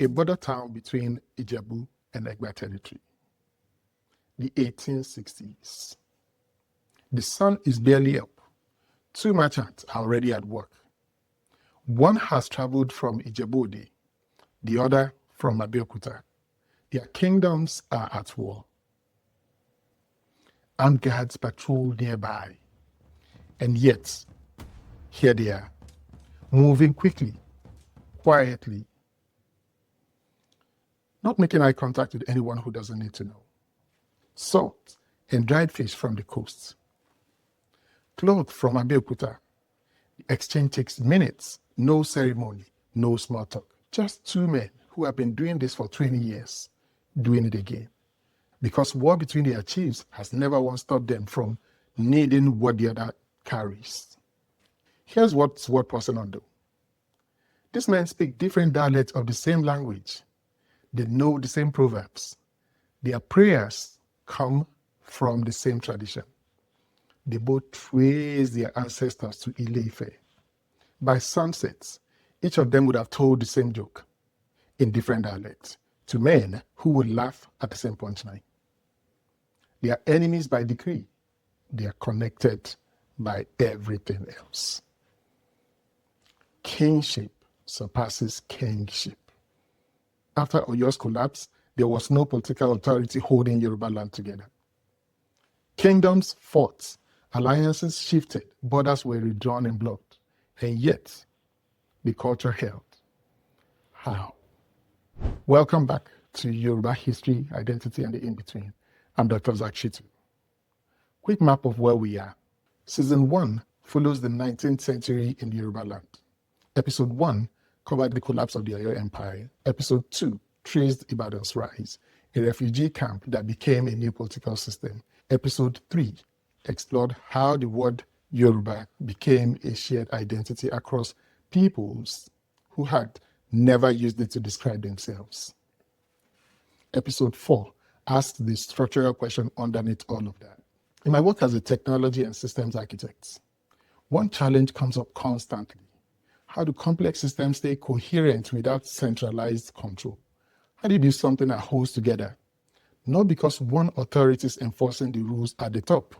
a border town between Ijebu and Egba territory. The 1860s. The sun is barely up. Two merchants are already at work. One has traveled from Ijebu, the other from Abeokuta. Their kingdoms are at war. Armed guards patrol nearby. And yet, here they are, moving quickly, quietly, not making eye contact with anyone who doesn't need to know. Salt and dried fish from the coast. Clothes from Abeokuta. The exchange takes minutes, no ceremony, no small talk. Just two men who have been doing this for 20 years, doing it again. Because war between their chiefs has never once stopped them from needing what the other carries. Here's what's worth pausing on though. These men speak different dialects of the same language. They know the same proverbs. Their prayers come from the same tradition. They both trace their ancestors to Ile-Ife. By sunset, each of them would have told the same joke in different dialects to men who would laugh at the same punchline. They are enemies by decree. They are connected by everything else. Kinship surpasses kingship. After Oyo's collapse, there was no political authority holding Yoruba land together. Kingdoms fought, alliances shifted, borders were redrawn in blood, and yet the culture held. How? Welcome back to Yoruba History, Identity, and the In-Between. I'm Dr. Zach Shitu. Quick map of where we are. Season 1 follows the 19th century in Yoruba land. Episode 1 covered the collapse of the Oyo Empire. Episode 2 traced Ibadan's rise, a refugee camp that became a new political system. Episode 3 explored how the word Yoruba became a shared identity across peoples who had never used it to describe themselves. Episode 4 asked the structural question underneath all of that. In my work as a technology and systems architect, one challenge comes up constantly. How do complex systems stay coherent without centralized control? How do you do something that holds together? Not because one authority is enforcing the rules at the top,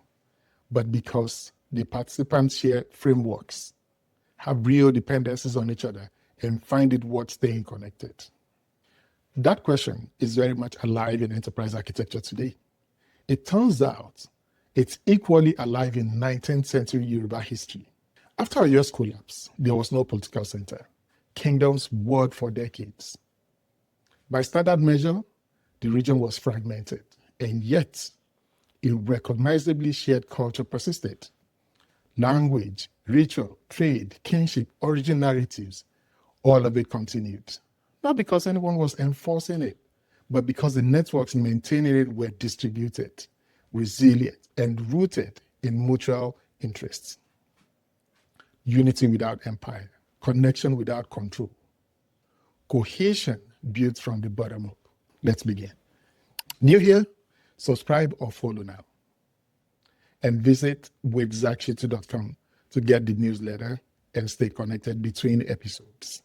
but because the participants share frameworks, have real dependencies on each other, and find it worth staying connected. That question is very much alive in enterprise architecture today. It turns out it's equally alive in 19th century Yoruba history. After Oyo's collapse, there was no political center. Kingdoms warred for decades. By standard measure, the region was fragmented, and yet a recognizably shared culture persisted. Language, ritual, trade, kinship, origin narratives, all of it continued. Not because anyone was enforcing it, but because the networks maintaining it were distributed, resilient, and rooted in mutual interests. Unity without empire, connection without control, cohesion built from the bottom up. Let's begin. New here? Subscribe or follow now. And visit withzakshitu.com to get the newsletter and stay connected between episodes.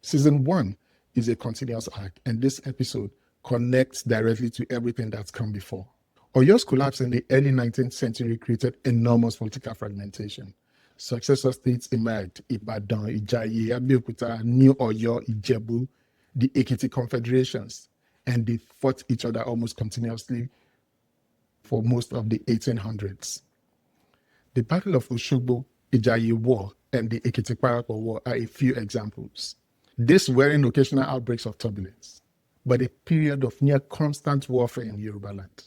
Season 1 is a continuous arc, and this episode connects directly to everything that's come before. Oyo's collapse in the early 19th century created enormous political fragmentation. Successor states emerged: Ibadan, Ijaye, Abeokuta, New Oyo, Ijebu, the Ekiti confederations, and they fought each other almost continuously for most of the 1800s. The Battle of Oshogbo, Ijaye War, and the Ekiti Parappa War are a few examples. These were in occasional outbreaks of turbulence, but a period of near constant warfare in Yoruba land.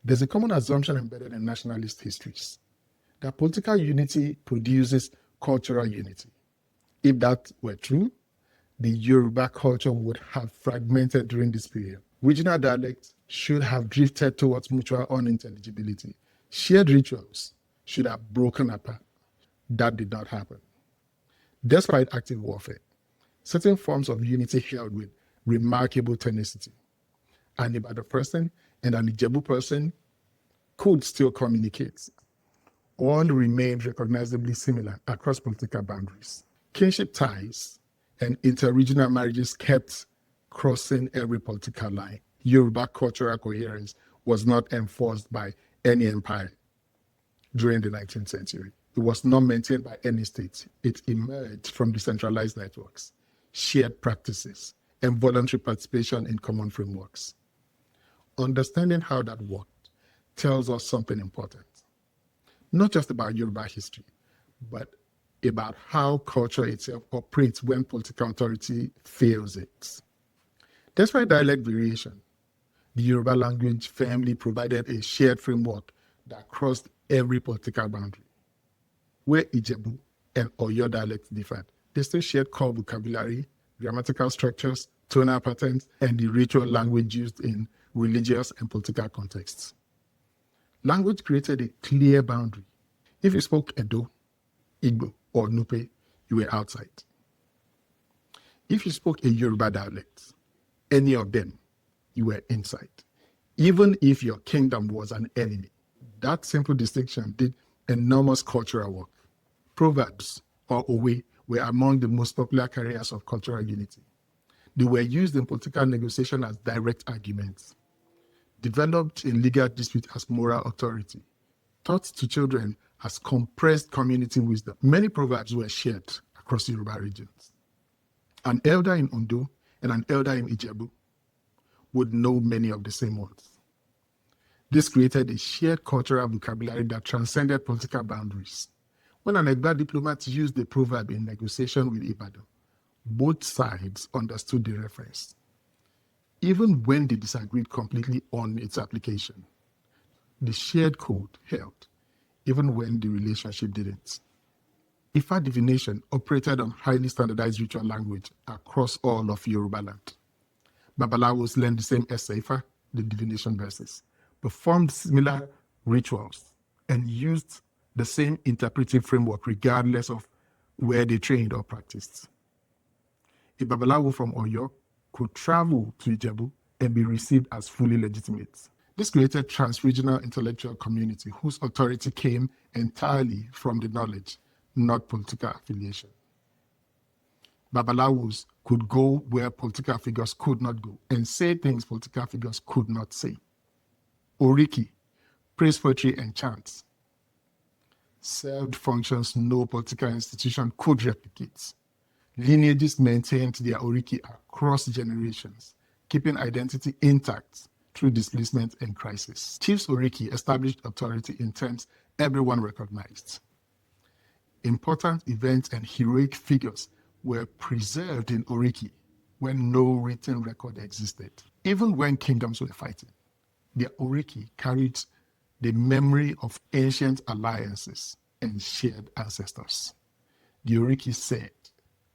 There's a common assumption embedded in nationalist histories that political unity produces cultural unity. If that were true, the Yoruba culture would have fragmented during this period. Regional dialects should have drifted towards mutual unintelligibility. Shared rituals should have broken apart. That did not happen. Despite active warfare, certain forms of unity held with remarkable tenacity. An Ibadan person and an Ijebu person could still communicate. All remained recognizably similar across political boundaries. Kinship ties and interregional marriages kept crossing every political line. Yoruba cultural coherence was not enforced by any empire during the 19th century. It was not maintained by any state. It emerged from decentralized networks, shared practices, and voluntary participation in common frameworks. Understanding how that worked tells us something important, not just about Yoruba history, but about how culture itself operates when political authority fails it. Despite dialect variation, the Yoruba language firmly provided a shared framework that crossed every political boundary. Where Ijebu and Oyo dialects differed, they still shared core vocabulary, grammatical structures, tonal patterns, and the ritual language used in religious and political contexts. Language created a clear boundary. If you spoke Edo, Igbo, or Nupe, you were outside. If you spoke a Yoruba dialect, any of them, you were inside. Even if your kingdom was an enemy, that simple distinction did enormous cultural work. Proverbs, or Owe, were among the most popular carriers of cultural unity. They were used in political negotiation as direct arguments, developed in legal dispute as moral authority, taught to children as compressed community wisdom. Many proverbs were shared across Yoruba regions. An elder in Ondo and an elder in Ijebu would know many of the same ones. This created a shared cultural vocabulary that transcended political boundaries. When an Egba diplomat used the proverb in negotiation with Ibadan, both sides understood the reference, even when they disagreed completely on its application. The shared code held, even when the relationship didn't. Ifa divination operated on highly standardized ritual language across all of Yoruba land. Babalawos learned the same Ifa, the divination verses, performed similar rituals, and used the same interpretive framework regardless of where they trained or practiced. A Babalawo from Oyo could travel to Ijebu and be received as fully legitimate. This created trans-regional intellectual community whose authority came entirely from the knowledge, not political affiliation. Babalawos could go where political figures could not go and say things political figures could not say. Oriki, praise poetry and chants, served functions no political institution could replicate. Lineages maintained their Oriki across generations, keeping identity intact through displacement and crisis. Chiefs Oriki established authority in terms everyone recognized. Important events and heroic figures were preserved in Oriki when no written record existed. Even when kingdoms were fighting, the Oriki carried the memory of ancient alliances and shared ancestors. The Oriki said,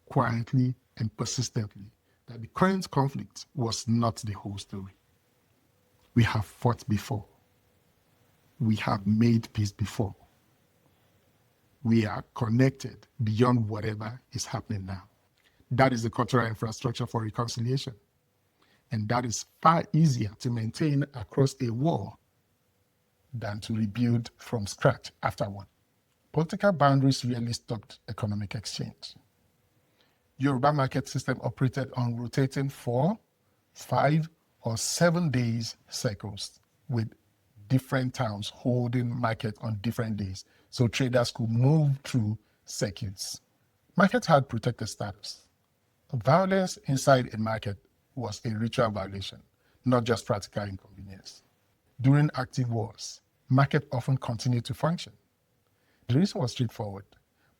quietly and persistently, that the current conflict was not the whole story. We have fought before. We have made peace before. We are connected beyond whatever is happening now. That is the cultural infrastructure for reconciliation. And that is far easier to maintain across a war than to rebuild from scratch after one. Political boundaries really stopped economic exchange. Yoruba market system operated on rotating 4, 5, or 7 days cycles with different towns holding market on different days, so traders could move through circuits. Market had protected status. Violence inside a market was a ritual violation, not just practical inconvenience. During active wars, market often continued to function. The reason was straightforward.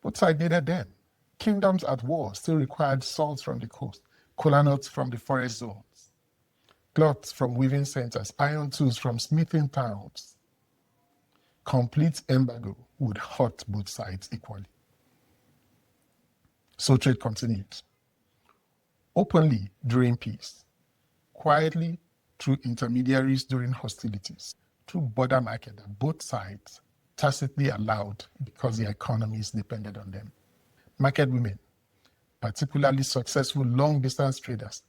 Both sides needed them. Kingdoms at war still required swords from the coast, kola nuts from the forest zones, cloths from weaving centers, iron tools from smithing towns. Complete embargo would hurt both sides equally. So trade continued. Openly during peace, quietly through intermediaries during hostilities, through border market that both sides tacitly allowed because their economies depended on them. Market women, particularly successful long-distance traders,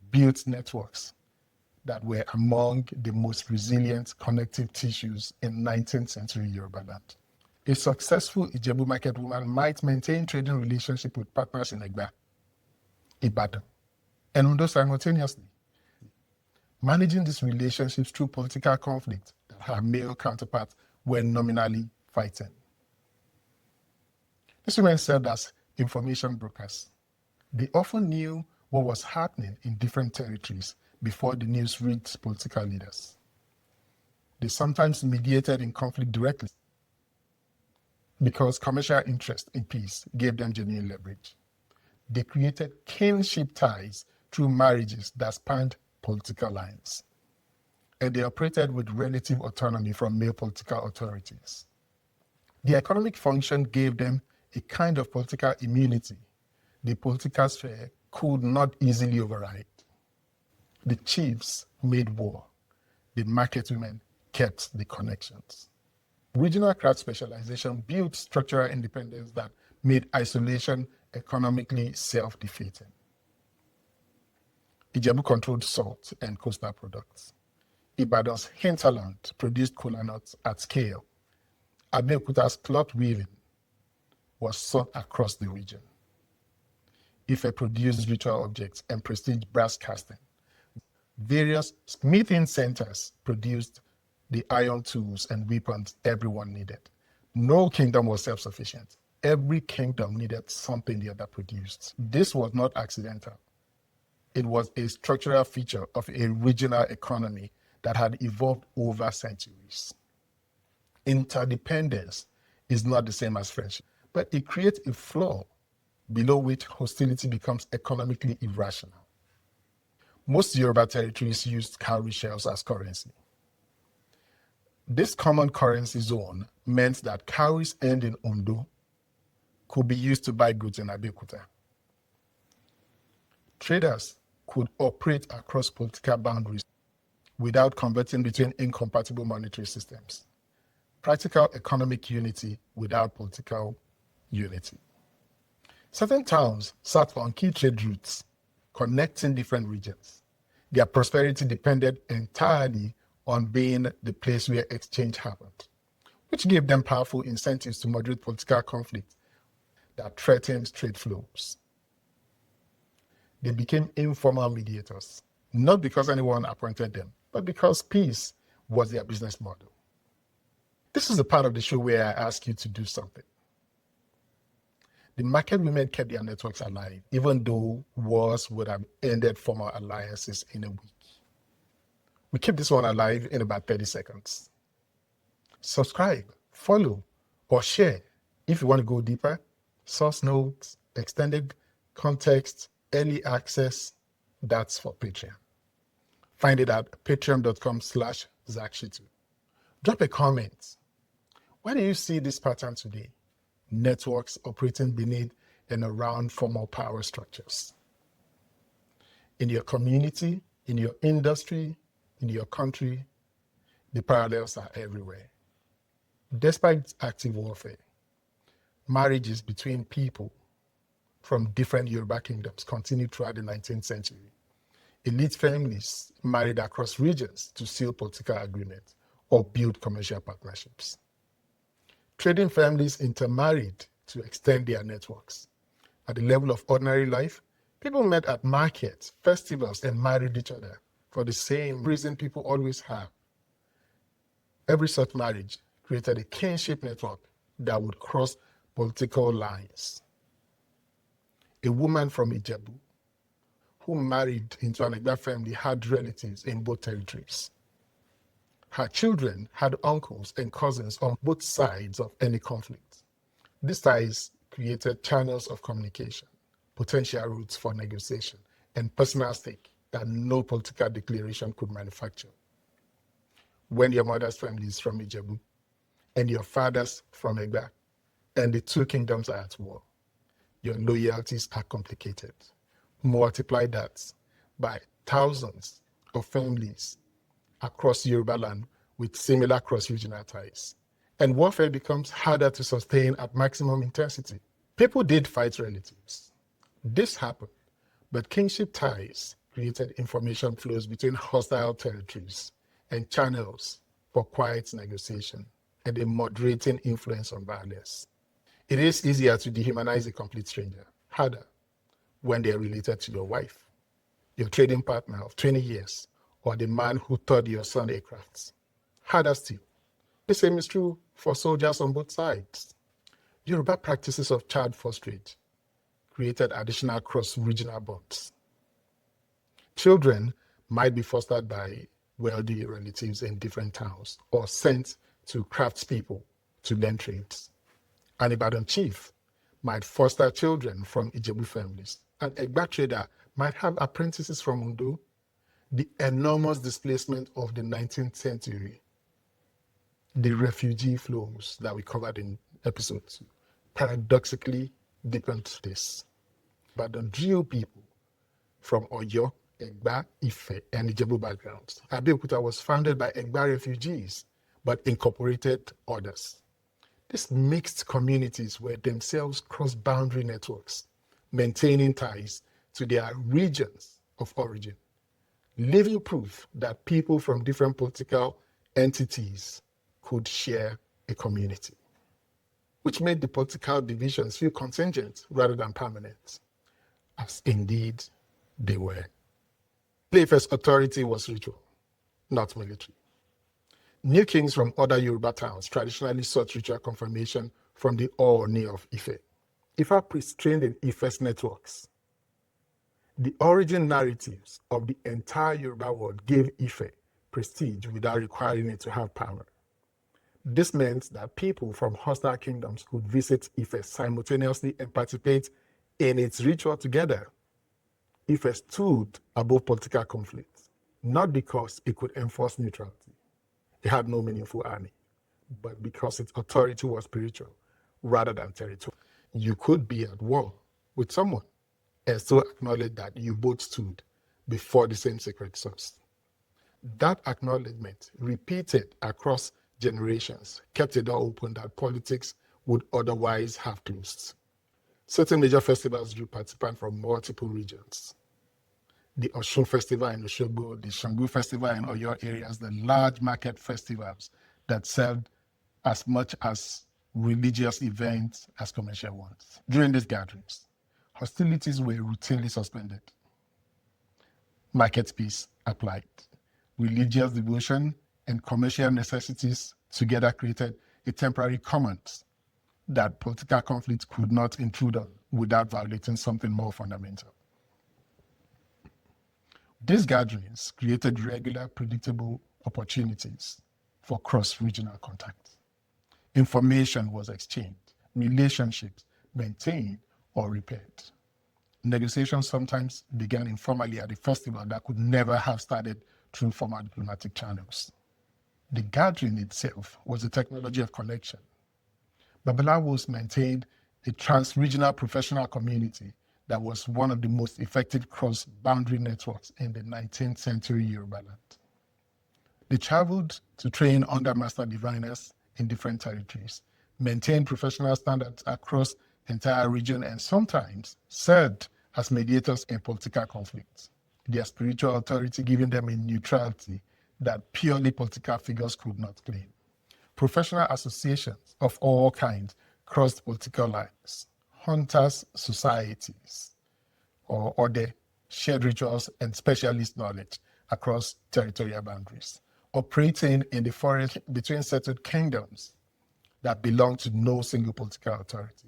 built networks that were among the most resilient connective tissues in 19th century Yoruba land. A successful Ijebu market woman might maintain trading relationship with partners in Egba, Ibadan, and Ondo simultaneously. Managing these relationships through political conflict that her male counterparts were nominally fighting. These women served as information brokers. They often knew what was happening in different territories before the news reached political leaders. They sometimes mediated in conflict directly because commercial interest in peace gave them genuine leverage. They created kinship ties through marriages that spanned political lines. And they operated with relative autonomy from male political authorities. The economic function gave them a kind of political immunity the political sphere could not easily override. The chiefs made war. The market women kept the connections. Regional craft specialization built structural independence that made isolation economically self-defeating. Ijebu controlled salt and coastal products. Ibadan's hinterland produced kola nuts at scale. Abeokuta's cloth weaving was sought across the region. Ife produced ritual objects and prestige brass casting. Various smithing centers produced the iron tools and weapons everyone needed. No kingdom was self-sufficient. Every kingdom needed something the other produced. This was not accidental. It was a structural feature of a regional economy that had evolved over centuries. Interdependence is not the same as friendship, but it creates a flaw below which hostility becomes economically irrational. Most Yoruba territories used cowrie shells as currency. This common currency zone meant that cowries earned in Ondo could be used to buy goods in Abeokuta. Traders could operate across political boundaries without converting between incompatible monetary systems. Practical economic unity without political unity. Certain towns sat on key trade routes connecting different regions. Their prosperity depended entirely on being the place where exchange happened, which gave them powerful incentives to moderate political conflict that threatened trade flows. They became informal mediators, not because anyone appointed them, but because peace was their business model. This is the part of the show where I ask you to do something. The market women kept their networks alive, even though wars would have ended formal alliances in a week. We keep this one alive in about 30 seconds. Subscribe, follow, or share if you want to go deeper. Source notes, extended context, early access, that's for Patreon. Find it at patreon.com/Zakshitu. Drop a comment. Where do you see this pattern today? Networks operating beneath and around formal power structures. In your community, in your industry, in your country, the parallels are everywhere. Despite active warfare, marriages between people from different Yoruba kingdoms continued throughout the 19th century. Elite families married across regions to seal political agreements or build commercial partnerships. Trading families intermarried to extend their networks. At the level of ordinary life, people met at markets, festivals, and married each other for the same reason people always have. Every such marriage created a kinship network that would cross political lines. A woman from Ijebu who married into an Egba family had relatives in both territories. Her children had uncles and cousins on both sides of any conflict. These ties created channels of communication, potential routes for negotiation, and personal stake that no political declaration could manufacture. When your mother's family is from Ijebu and your father's from Egba, and the two kingdoms are at war, your loyalties are complicated. Multiply that by thousands of families across Yoruba land with similar cross-regional ties. And warfare becomes harder to sustain at maximum intensity. People did fight relatives. This happened, but kinship ties created information flows between hostile territories and channels for quiet negotiation and a moderating influence on violence. It is easier to dehumanize a complete stranger, harder when they are related to your wife, your trading partner of 20 years, or the man who taught your son a craft. Harder still, the same is true for soldiers on both sides. Yoruba practices of child fosterage created additional cross-regional bonds. Children might be fostered by wealthy relatives in different towns or sent to craftspeople to learn trades. An Ibadan chief might foster children from Ijebu families. An Egba trader might have apprentices from Ondo. The enormous displacement of the 19th century, the refugee flows that we covered in episode 2, paradoxically deepened this. But the real people from Oyo, Egba, Ife, and Ijebu backgrounds. Abeokuta was founded by Egba refugees, but incorporated others. These mixed communities were themselves cross-boundary networks, maintaining ties to their regions of origin, living proof that people from different political entities could share a community, which made the political divisions feel contingent rather than permanent, as indeed they were. Ile-Ife's authority was ritual, not military. New kings from other Yoruba towns traditionally sought ritual confirmation from the Ooni of Ife. Ifa priests trained in Ife's networks. The origin narratives of the entire Yoruba world gave Ife prestige without requiring it to have power. This meant that people from hostile kingdoms could visit Ife simultaneously and participate in its ritual together. Ife stood above political conflict, not because it could enforce neutrality. It had no meaningful army, but because its authority was spiritual rather than territorial. You could be at war with someone and still acknowledge that you both stood before the same sacred source. That acknowledgement, repeated across generations, kept a door open that politics would otherwise have closed. Certain major festivals drew participants from multiple regions. The Osun Festival in Osogbo, the Shangu Festival in Oyo areas, the large market festivals that served as much as religious events as commercial ones. During these gatherings, hostilities were routinely suspended. Market peace applied. Religious devotion and commercial necessities together created a temporary commons that political conflict could not intrude on without violating something more fundamental. These gatherings created regular, predictable opportunities for cross-regional contact. Information was exchanged, relationships maintained or repaired. Negotiations sometimes began informally at the festival that could never have started through formal diplomatic channels. The gathering itself was a technology of connection. Babalawos maintained a trans-regional professional community that was one of the most effective cross-boundary networks in the 19th century Yoruba land. They traveled to train under master diviners in different territories, maintained professional standards across the entire region, and sometimes served as mediators in political conflicts, their spiritual authority giving them a neutrality that purely political figures could not claim. Professional associations of all kinds crossed political lines. Hunters' societies or other shared rituals and specialist knowledge across territorial boundaries, operating in the forest between settled kingdoms that belong to no single political authority.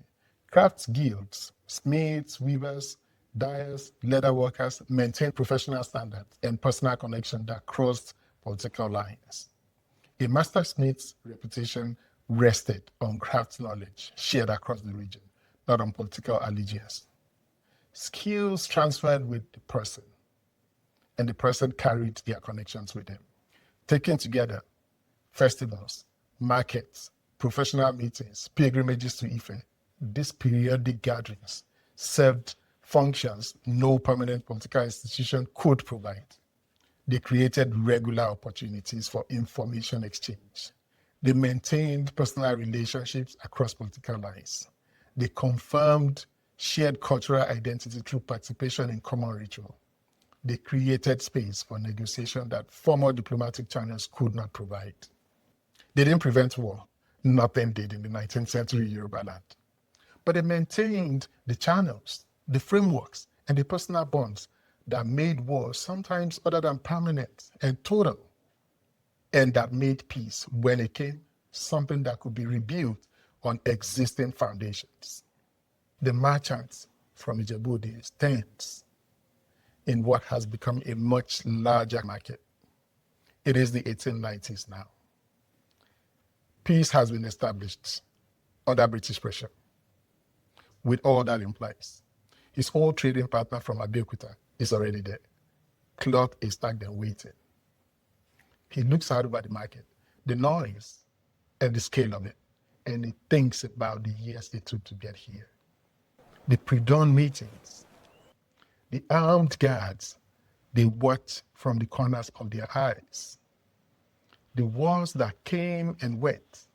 Crafts guilds, smiths, weavers, dyers, leather workers maintained professional standards and personal connection that crossed political lines. A master smith's reputation rested on craft knowledge shared across the region, not on political allegiance. Skills transferred with the person, and the person carried their connections with them. Taken together, festivals, markets, professional meetings, pilgrimages to Ife, these periodic gatherings served functions no permanent political institution could provide. They created regular opportunities for information exchange. They maintained personal relationships across political lines. They confirmed shared cultural identity through participation in common ritual. They created space for negotiation that formal diplomatic channels could not provide. They didn't prevent war. Nothing did in the 19th century Yoruba land. But they maintained the channels, the frameworks, and the personal bonds that made war sometimes other than permanent and total, and that made peace, when it came, something that could be rebuilt on existing foundations. The merchants from Ijebu days stands in what has become a much larger market. It is the 1890s now. Peace has been established under British pressure, with all that implies. His old trading partner from Abeokuta is already there. Cloth is stacked and waiting. He looks out over the market, the noise and the scale of it, and he thinks about the years it took to get here. The pre-dawn meetings, the armed guards, they watch from the corners of their eyes. The wars that came and went,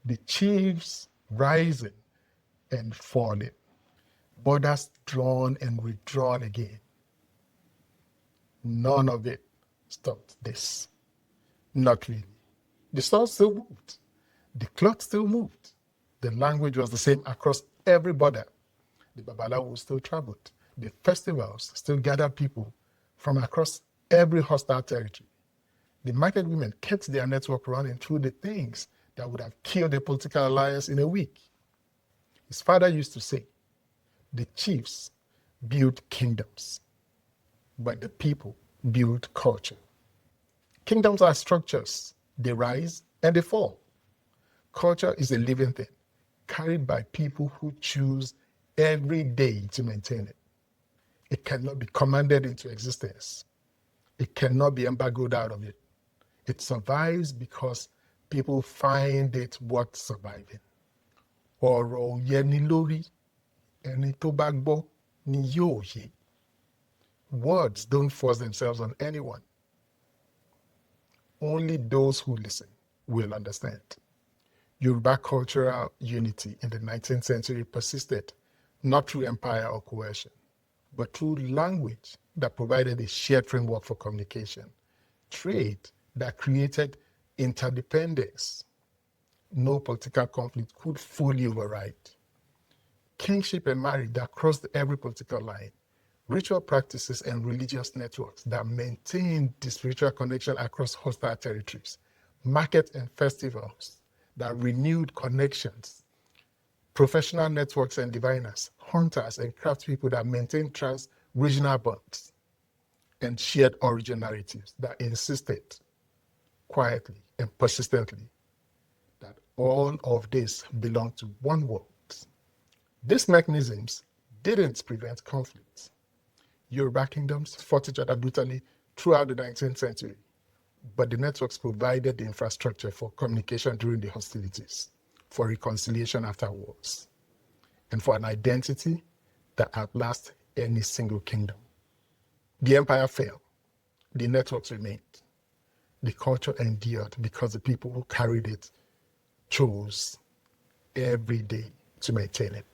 the chiefs rising and falling, borders drawn and withdrawn again. None of it stopped this. Not really. The sword still moved. The cloth still moved. The language was the same across every border. The babalawos still traveled. The festivals still gathered people from across every hostile territory. The market women kept their network running through the things that would have killed a political alliance in a week. His father used to say, the chiefs built kingdoms, but the people build culture. Kingdoms are structures. They rise and they fall. Culture is a living thing, carried by people who choose every day to maintain it. It cannot be commanded into existence. It cannot be embargoed out of it. It survives because people find it worth surviving. Ọ̀rọ̀ yẹni lórí, ẹni tó bá gbọ́ ni yóò yé. Words don't force themselves on anyone. Only those who listen will understand. Yoruba cultural unity in the 19th century persisted, not through empire or coercion, but through language that provided a shared framework for communication, trade that created interdependence. No political conflict could fully override. Kinship and marriage that crossed every political line, ritual practices and religious networks that maintained the spiritual connection across hostile territories, markets and festivals that renewed connections, professional networks and diviners, hunters and craftspeople that maintained trans-regional bonds, and shared origin narratives that insisted quietly and persistently that all of this belonged to one world. These mechanisms didn't prevent conflicts. Yoruba kingdoms fought each other brutally throughout the 19th century, but the networks provided the infrastructure for communication during the hostilities, for reconciliation after wars, and for an identity that outlasts any single kingdom. The empire fell, the networks remained. The culture endured because the people who carried it chose every day to maintain it,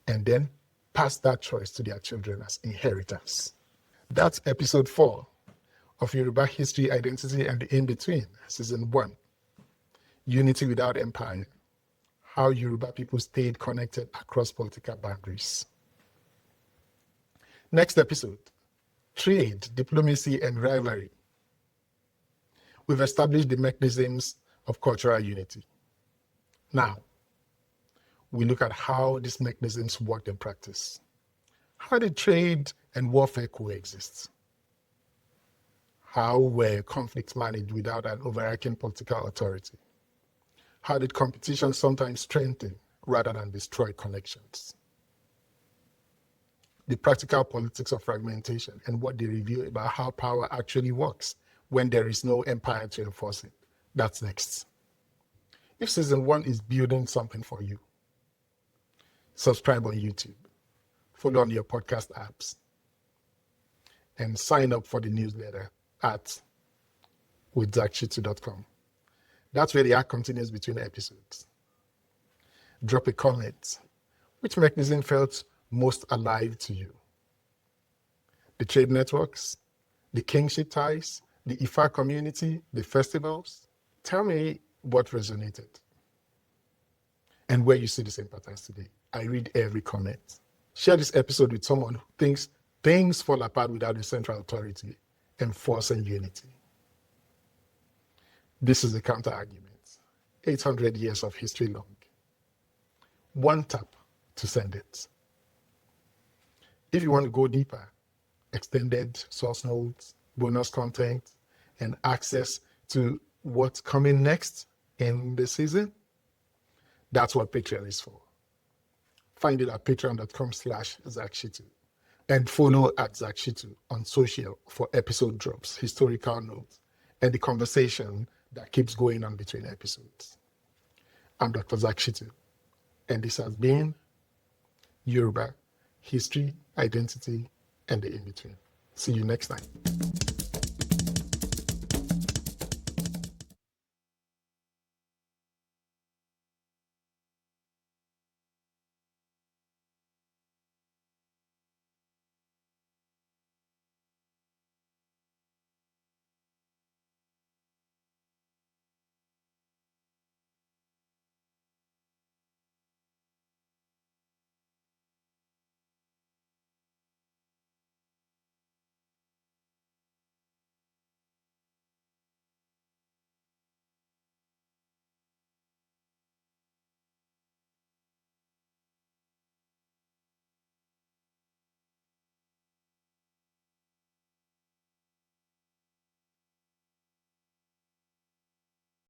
and then passed that choice to their children as inheritance. That's episode 4 of Yoruba History, Identity, and the In-Between, season 1, Unity Without Empire, how Yoruba people stayed connected across political boundaries. Next episode, trade, diplomacy, and rivalry. We've established the mechanisms of cultural unity. Now, we look at how these mechanisms worked in practice. How did trade and warfare coexist? How were conflicts managed without an overarching political authority? How did competition sometimes strengthen rather than destroy connections? The practical politics of fragmentation and what they reveal about how power actually works when there is no empire to enforce it. That's next. If season 1 is building something for you, subscribe on YouTube, follow on your podcast apps, and sign up for the newsletter at withzachchitu.com. That's where the act continues between episodes. Drop a comment. Which mechanism felt most alive to you? The trade networks, the kinship ties, the Ifa community, the festivals? Tell me what resonated and where you see the same patterns today. I read every comment. Share this episode with someone who thinks things fall apart without a central authority enforcing unity. This is the counter argument. 800 years of history long. One tap to send it. If you want to go deeper, extended source notes, bonus content, and access to what's coming next in the season, that's what Patreon is for. Find it at patreon.com/ZachShitu and follow at ZachShitu on social for episode drops, historical notes, and the conversation that keeps going on between episodes. I'm Dr. Zach Shitu, and this has been Yoruba, History, Identity, and the In-Between. See you next time.